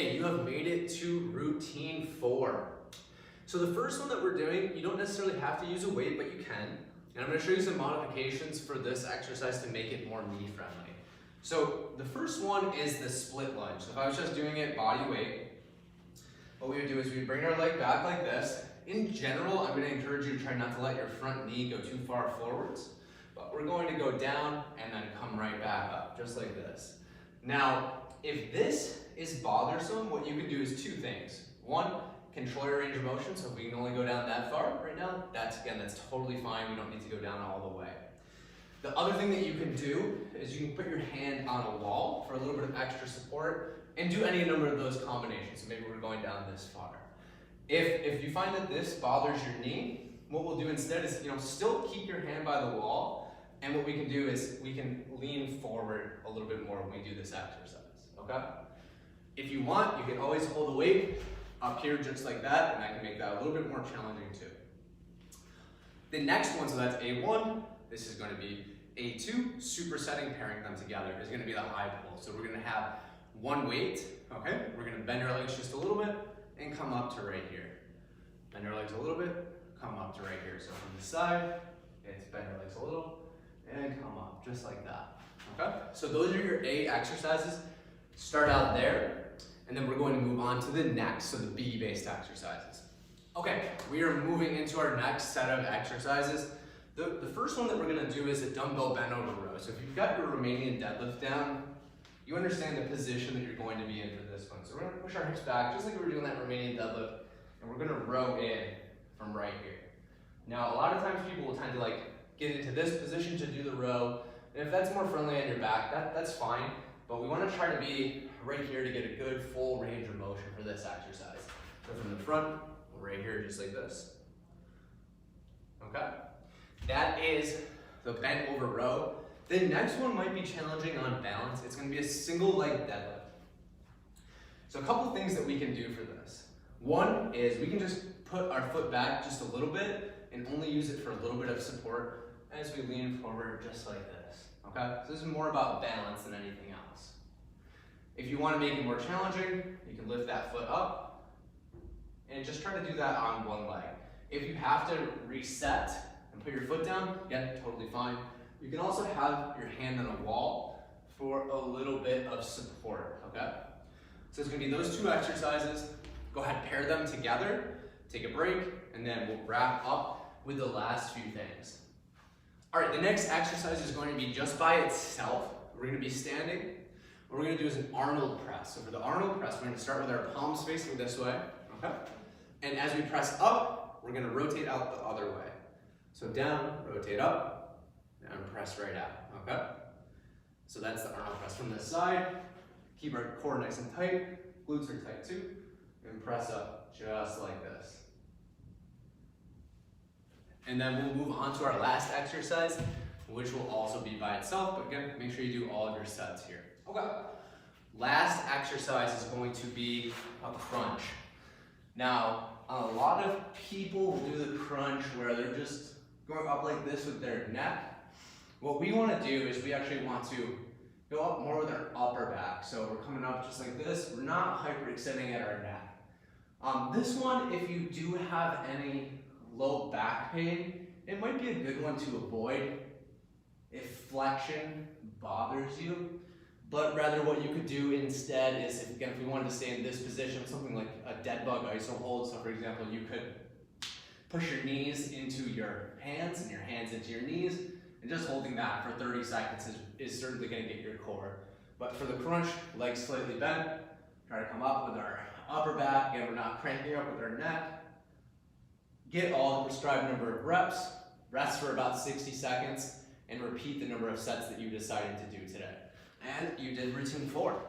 Okay, you have made it to routine 4. So the first one that we're doing, you don't necessarily have to use a weight, but you can. And I'm going to show you some modifications for this exercise to make it more knee friendly. So the first one is the split lunge. So if I was just doing it body weight, what we would do is we would bring our leg back like this. In general, I'm going to encourage you to try not to let your front knee go too far forwards. But we're going to go down and then come right back up, just like this. Now, if this is bothersome, what you can do is two things. One, control your range of motion, so if we can only go down that far right now, that's totally fine. We don't need to go down all the way. The other thing that you can do is you can put your hand on a wall for a little bit of extra support and do any number of those combinations. So maybe we're going down this far. If you find that this bothers your knee, what we'll do instead is still keep your hand by the wall, and what we can do is we can lean forward a little bit more when we do this exercise, okay? If you want, you can always hold the weight up here just like that, and I can make that a little bit more challenging too. The next one, so that's A1, this is going to be A2, supersetting, pairing them together, is going to be the high pull. So we're going to have one weight, okay? We're going to bend our legs just a little bit and come up to right here. Bend our legs a little bit, come up to right here. So from the side, it's bend our legs a little and come up, just like that, okay? So those are your A exercises. Start out there, and then we're going to move on to the next, so the B-based exercises. Okay, we are moving into our next set of exercises. The first one that we're going to do is a dumbbell bent over row. So if you've got your Romanian deadlift down, you understand the position that you're going to be in for this one. So we're going to push our hips back, just like we were doing that Romanian deadlift, and we're going to row in from right here. Now, a lot of times people will tend to get into this position to do the row, and if that's more friendly on your back, that's fine. But we want to try to be right here to get a good full range of motion for this exercise. So from the front, right here, just like this. Okay? That is the bent over row. The next one might be challenging on balance. It's going to be a single leg deadlift. So a couple things that we can do for this. One is we can just put our foot back just a little bit and only use it for a little bit of support as we lean forward just like this. Okay? So this is more about balance than anything else. If you want to make it more challenging, you can lift that foot up and just try to do that on one leg. If you have to reset and put your foot down, again, totally fine. You can also have your hand on a wall for a little bit of support, okay? So it's going to be those two exercises. Go ahead, pair them together, take a break, and then we'll wrap up with the last few things. All right, the next exercise is going to be just by itself. We're going to be standing. What we're going to do is an Arnold press. So for the Arnold press, we're going to start with our palms facing this way, okay? And as we press up, we're going to rotate out the other way. So down, rotate up, and press right out, okay? So that's the Arnold press from this side. Keep our core nice and tight, glutes are tight too, and press up just like this. And then we'll move on to our last exercise, which will also be by itself, but again, make sure you do all of your sets here. Okay. Last exercise is going to be a crunch. Now, a lot of people do the crunch where they're just going up like this with their neck. What we want to do is we actually want to go up more with our upper back. So we're coming up just like this. We're not hyperextending at our neck. This one, if you do have any low back pain, it might be a good one to avoid if flexion bothers you. But rather what you could do instead is, if we wanted to stay in this position, something like a dead bug iso hold. So for example, you could push your knees into your hands and your hands into your knees, and just holding that for 30 seconds is certainly going to get your core. But for the crunch, legs slightly bent, try to come up with our upper back. Again, we're not cranking up with our neck. Get all the prescribed number of reps, rest for about 60 seconds, and repeat the number of sets that you decided to do today. And you did routine 4.